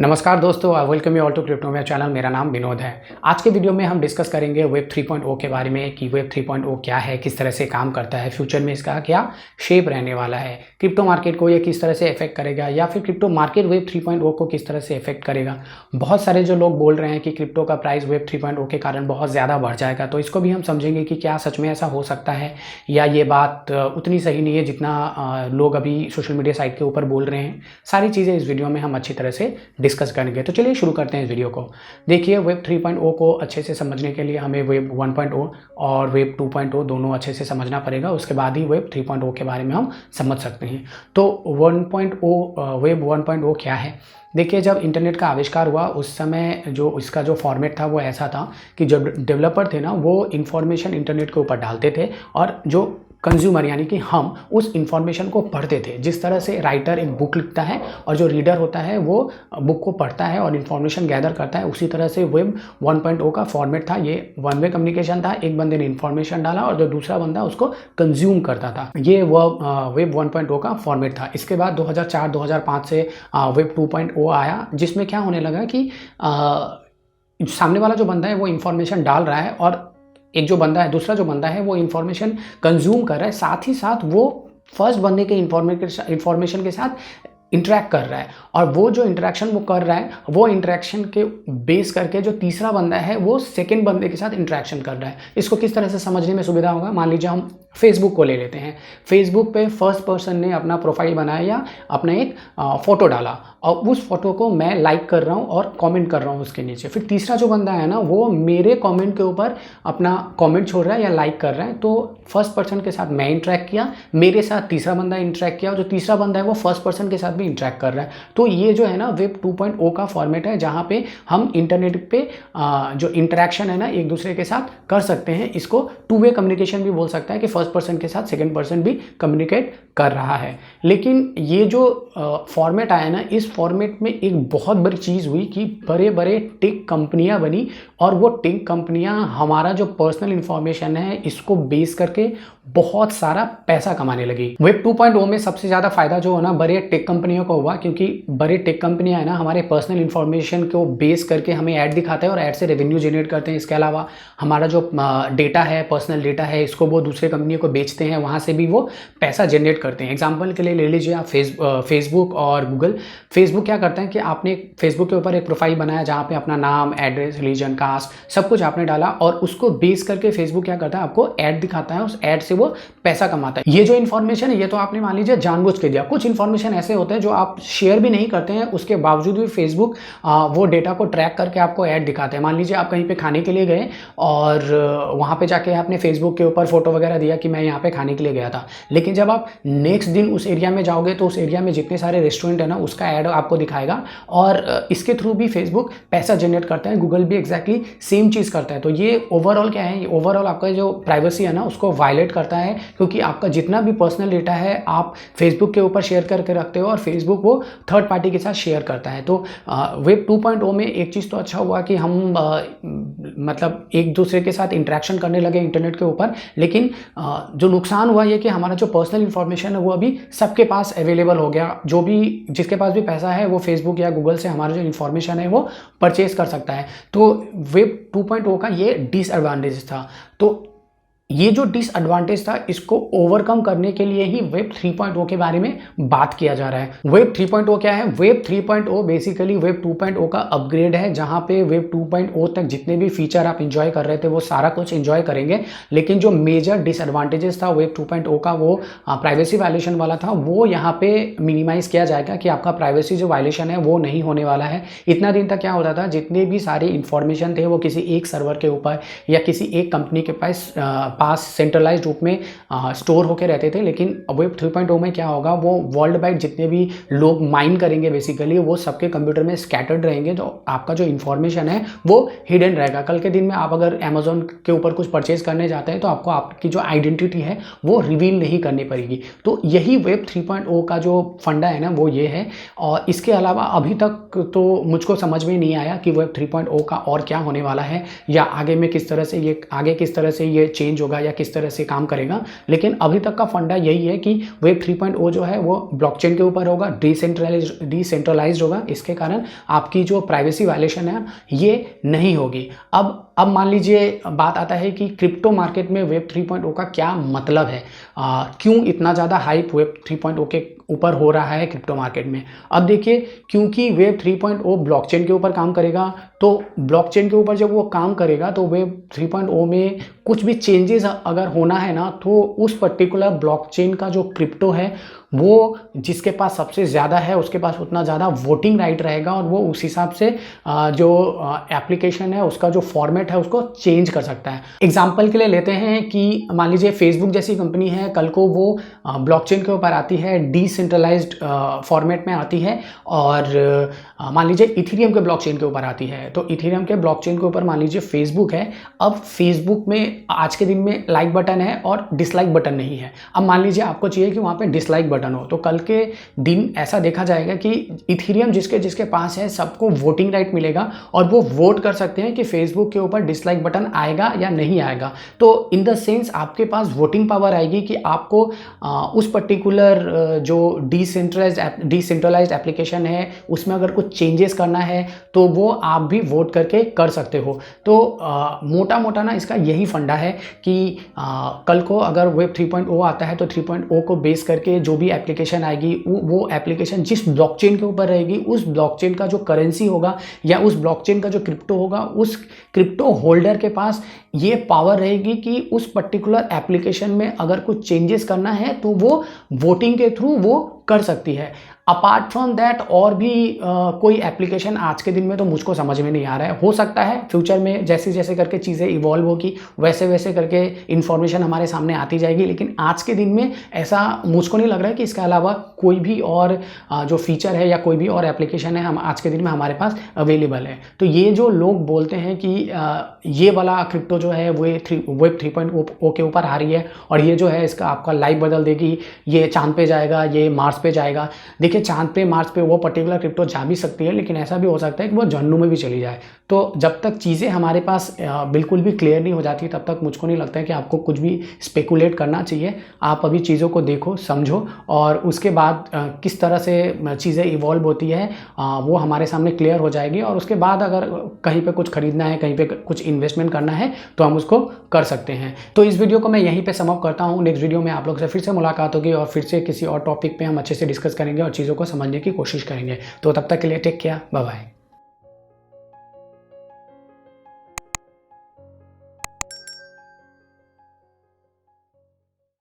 नमस्कार दोस्तों, welcome you all to crypto मेरा चैनल। मेरा नाम विनोद है। आज के वीडियो में हम डिस्कस करेंगे वेब 3.0 के बारे में कि वेब 3.0 क्या है, किस तरह से काम करता है, फ्यूचर में इसका क्या शेप रहने वाला है, क्रिप्टो मार्केट को ये किस तरह से इफेक्ट करेगा या फिर क्रिप्टो मार्केट वेब 3.0 को किस तरह से इफेक्ट करेगा। बहुत सारे जो लोग बोल रहे हैं कि क्रिप्टो का प्राइस वेब 3.0 के कारण बहुत ज़्यादा बढ़ जाएगा, तो इसको भी हम समझेंगे कि क्या सच में ऐसा हो सकता है या ये बात उतनी सही नहीं है जितना लोग अभी सोशल मीडिया साइट के ऊपर बोल रहे हैं। सारी चीज़ें इस वीडियो में हम अच्छी तरह से डिस्कस करेंगे। तो चलिए शुरू करते हैं इस वीडियो को। देखिए, वेब 3.0 को अच्छे से समझने के लिए हमें वेब 1.0 और वेब 2.0 दोनों अच्छे से समझना पड़ेगा। उसके बाद ही वेब 3.0 के बारे में हम समझ सकते हैं। तो 1.0 वेब 1.0 क्या है? देखिए, जब इंटरनेट का आविष्कार हुआ उस समय जो इसका जो फॉर्मेट था वो ऐसा था कि जब डेवलपर थे ना, वो इन्फॉर्मेशन इंटरनेट के ऊपर डालते थे और जो कंज्यूमर यानी कि हम उस इंफॉर्मेशन को पढ़ते थे। जिस तरह से राइटर एक बुक लिखता है और जो रीडर होता है वो बुक को पढ़ता है और इन्फॉर्मेशन गैदर करता है, उसी तरह से वेब 1.0 का फॉर्मेट था। ये वन वे कम्युनिकेशन था। एक बंदे ने इन्फॉर्मेशन डाला और जो दूसरा बंदा उसको कंज्यूम करता था। ये वेब 1.0 का फॉर्मेट था। इसके बाद 2004-2005 से वेब 2.0 आया, जिसमें क्या होने लगा कि सामने वाला जो बंदा है वो इन्फॉर्मेशन डाल रहा है और एक जो बंदा है, दूसरा जो बंदा है वो इन्फॉर्मेशन कंज्यूम कर रहा है। साथ ही साथ वो फर्स्ट बंदे के इन्फॉर्मेशन के साथ इंटरेक्ट कर रहा है और वो जो इंटरेक्शन वो कर रहा है, वो इंटरेक्शन के बेस करके जो तीसरा बंदा है वो सेकंड बंदे के साथ इंटरेक्शन कर रहा है। इसको किस तरह से समझने में सुविधा होगा, मान लीजिए हम फेसबुक को ले लेते हैं। फेसबुक पे फर्स्ट पर्सन ने अपना प्रोफाइल बनाया या अपना एक फ़ोटो डाला और उस फोटो को मैं लाइक कर रहा हूँ और कमेंट कर रहा हूँ उसके नीचे। फिर तीसरा जो बंदा है ना, वो मेरे कमेंट के ऊपर अपना कमेंट छोड़ रहा है या लाइक कर रहा है। तो फर्स्ट पर्सन के साथ मैं इंटरेक्ट किया, मेरे साथ तीसरा बंदा इंटरेक्ट किया और जो तीसरा बंदा है वो फर्स्ट पर्सन के साथ भी इंटरेक्ट कर रहा है। तो ये जो है ना वेब 2.0 का फॉर्मेट है, जहाँ पे हम इंटरनेट पे जो इंटरेक्शन है ना एक दूसरे के साथ कर सकते हैं। इसको टू वे कम्युनिकेशन भी बोल सकता है कि फर्स्ट पर्सन के साथ सेकंड पर्सन भी कम्युनिकेट कर रहा है। लेकिन ये जो फॉर्मेट आया ना, इस फॉर्मेट में एक बहुत बड़ी चीज़ हुई कि बड़े बड़े टेक कंपनियां बनी और वो टेक कंपनियां हमारा जो पर्सनल इंफॉर्मेशन है इसको बेस करके बहुत सारा पैसा कमाने लगी। वेब 2.0 में सबसे ज़्यादा फायदा जो है ना बड़े टेक कंपनियों को हुआ, क्योंकि बड़े टेक कंपनियां है ना हमारे पर्सनल इंफॉर्मेशन को बेस करके हमें ऐड दिखाते हैं और ऐड से रेवेन्यू जनरेट करते हैं। इसके अलावा हमारा जो डेटा है, पर्सनल डेटा है, इसको वो दूसरे कंपनियों को बेचते हैं, वहाँ से भी वो पैसा जनरेट करते हैं। एग्जाम्पल के लिए ले लीजिए आप फेसबुक और गूगल। फेसबुक क्या करता है कि आपने फेसबुक के ऊपर एक प्रोफाइल बनाया जहाँ पे अपना नाम, एड्रेस, रिलीजन, कास्ट सब कुछ आपने डाला और उसको बेस करके फेसबुक क्या करता है, आपको ऐड दिखाता है। उस ऐड से वो पैसा कमाता है। ये जो इन्फॉर्मेशन है ये तो आपने मान लीजिए जानबूझ के दिया। कुछ इन्फॉर्मेशन ऐसे होते हैं जो आप शेयर भी नहीं करते हैं, उसके बावजूद भी फेसबुक वो डेटा को ट्रैक करके आपको ऐड दिखाते हैं। मान लीजिए आप कहीं पे खाने के लिए गए और वहाँ पे जाके आपने फेसबुक के ऊपर फोटो वगैरह दिया कि मैं यहाँ पे खाने के लिए गया था, लेकिन जब आप नेक्स्ट दिन उस एरिया में जाओगे तो उस एरिया में जितने सारे रेस्टोरेंट है ना उसका ऐड आपको दिखाएगा और इसके थ्रू भी फेसबुक पैसा जनरेट करता है। गूगल भी एग्जैक्टली सेम चीज़ करता है। तो ये ओवरऑल क्या है, ये ओवरऑल आपका जो प्राइवेसी है ना उसको वायलेट करता है, क्योंकि आपका जितना भी पर्सनल डेटा है आप फेसबुक के ऊपर शेयर करके रखते हो और फेसबुक वो थर्ड पार्टी के साथ शेयर करता है। तो वेब 2.0 में एक चीज़ तो अच्छा हुआ कि हम मतलब एक दूसरे के साथ इंटरेक्शन करने लगे इंटरनेट के ऊपर, लेकिन जो नुकसान हुआ ये कि हमारा जो पर्सनल इंफॉर्मेशन है वो अभी सबके पास अवेलेबल हो गया। जो भी जिसके पास भी पैसा है वो फेसबुक या गूगल से हमारा जो इन्फॉर्मेशन है वो परचेज कर सकता है। तो वेब 2.0 का ये डिसएडवांटेज था। तो ये जो डिसएडवांटेज था इसको ओवरकम करने के लिए ही वेब 3.0 के बारे में बात किया जा रहा है। वेब 3.0 क्या है? वेब 3.0 बेसिकली वेब 2.0 का अपग्रेड है, जहां पे वेब 2.0 तक जितने भी फीचर आप एंजॉय कर रहे थे वो सारा कुछ एंजॉय करेंगे। लेकिन जो मेजर डिसएडवांटेजेस था वेब 2.0 का, वो प्राइवेसी वायलेशन वाला था, वो यहाँ पे मिनिमाइज किया जाएगा कि आपका प्राइवेसी जो वायलेशन है वो नहीं होने वाला है। इतना दिन तक क्या होता था, जितने भी सारे इंफॉर्मेशन थे वो किसी एक सर्वर के ऊपर या किसी एक कंपनी के पास सेंट्रलाइज्ड रूप में स्टोर होकर रहते थे। लेकिन वेब 3.0 में क्या होगा, वो वर्ल्ड वाइड जितने भी लोग माइन करेंगे बेसिकली वो सबके कंप्यूटर में स्कैटर्ड रहेंगे। तो आपका जो इन्फॉर्मेशन है वो हिडन रहेगा। कल के दिन में आप अगर अमेजोन के ऊपर कुछ परचेज करने जाते हैं तो आपको आपकी जो आइडेंटिटी है वो रिवील नहीं करनी पड़ेगी। तो यही वेब 3.0 का जो फंडा है ना वो ये है। और इसके अलावा अभी तक तो मुझको समझ में नहीं आया कि वेब 3.0 का और क्या होने वाला है या आगे में किस तरह से ये चेंज होगा। होगा या किस तरह से काम करेगा, लेकिन अभी तक का फंडा यही है कि वेब 3.0 जो है वो ब्लॉकचेन के ऊपर होगा, डिसेंट्रलाइज्ड होगा। इसके कारण आपकी जो प्राइवेसी वायलेशन है ये नहीं होगी। अब मान लीजिए बात आता है कि क्रिप्टो मार्केट में वेब 3.0 का क्या मतलब है, क्यों इतना ज़्यादा हाइप वेब 3.0 के ऊपर हो रहा है क्रिप्टो मार्केट में। अब देखिए, क्योंकि वेब 3.0 ब्लॉकचेन के ऊपर काम करेगा, तो ब्लॉकचेन के ऊपर जब वो काम करेगा तो वेब 3.0 में कुछ भी चेंजेस अगर होना है ना, तो उस पर्टिकुलर ब्लॉकचेन का जो क्रिप्टो है वो जिसके पास सबसे ज़्यादा है उसके पास उतना ज़्यादा वोटिंग राइट रहेगा, और वो उस हिसाब से जो एप्लीकेशन है उसका जो फॉर्मेट है उसको चेंज कर सकता है। एग्जाम्पल के लिए लेते हैं कि मान लीजिए फेसबुक जैसी कंपनी है, कल को वो ब्लॉकचेन के ऊपर आती है, डिसेंट्रलाइज्ड फॉर्मेट में आती है, और मान लीजिए इथेरियम के ब्लॉकचेन के ऊपर आती है। तो इथेरियम के ब्लॉकचेन के ऊपर मान लीजिए फेसबुक है। अब फेसबुक में आज के दिन में लाइक बटन है और डिसलाइक बटन नहीं है। अब मान लीजिए आपको चाहिए कि वहाँ पे डिसलाइक बटन हो, तो कल के दिन ऐसा देखा जाएगा कि इथेरियम जिसके पास है सबको वोटिंग राइट मिलेगा, और वो वोट कर सकते हैं कि फेसबुक के ऊपर डिसलाइक बटन आएगा या नहीं आएगा। तो इन द सेंस आपके पास वोटिंग पावर आएगी कि आपको उस पर्टिकुलर जो डिसेंट्रलाइज्ड एप्लीकेशन है उसमें अगर कुछ चेंजेस करना है तो वो आप भी वोट करके कर सकते हो। तो मोटा मोटा ना इसका यही फंडा है कि कल को अगर वेब 3.0 आता है तो 3.0 को बेस करके जो भी एप्लीकेशन आएगी वो एप्लीकेशन जिस ब्लॉकचेन के ऊपर रहेगी उस ब्लॉकचेन का जो करेंसी होगा या उस ब्लॉकचेन का जो क्रिप्टो होगा, उस क्रिप्टो होल्डर के पास ये पावर रहेगी कि उस पर्टिकुलर एप्लीकेशन में अगर कुछ चेंजेस करना है तो वो वोटिंग के थ्रू वो कर सकती है। अपार्ट फ्रॉम दैट और भी कोई एप्लीकेशन आज के दिन में तो मुझको समझ में नहीं आ रहा है। हो सकता है फ्यूचर में जैसे जैसे करके चीज़ें इवॉल्व होगी वैसे वैसे करके इन्फॉर्मेशन हमारे सामने आती जाएगी, लेकिन आज के दिन में ऐसा मुझको नहीं लग रहा है कि इसके अलावा कोई भी और जो फीचर है या कोई भी और एप्लीकेशन है हम आज के दिन में हमारे पास अवेलेबल है। तो ये जो लोग बोलते हैं कि ये वाला क्रिप्टो जो है वो वेब 3.0 के ऊपर आ रही है और ये जो है इसका आपका लाइफ बदल देगी, ये चांद पे जाएगा, ये मार्स पे जाएगा। देखिए, चांद पे मार्स पे वो पर्टिकुलर क्रिप्टो जा भी सकती है, लेकिन ऐसा भी हो सकता है कि वो जन्नू में भी चली जाए। तो जब तक चीज़ें हमारे पास बिल्कुल भी क्लियर नहीं हो जाती तब तक मुझको नहीं लगता है कि आपको कुछ भी स्पेकुलेट करना चाहिए। आप अभी चीज़ों को देखो, समझो, और उसके बाद किस तरह से चीज़ें इवॉल्व होती है वो हमारे सामने क्लियर हो जाएगी, और उसके बाद अगर कहीं पे कुछ खरीदना है, कहीं पे कुछ इन्वेस्टमेंट करना है तो हम उसको कर सकते हैं। तो इस वीडियो को मैं यहीं पे समाप्त करता हूँ। नेक्स्ट वीडियो में आप लोग से फिर से मुलाकात होगी और फिर से किसी और टॉपिक पे हम अच्छे से डिस्कस करेंगे और चीज़ों को समझने की कोशिश करेंगे। तो तब तक के लिए टेक केयर, बाय बाय।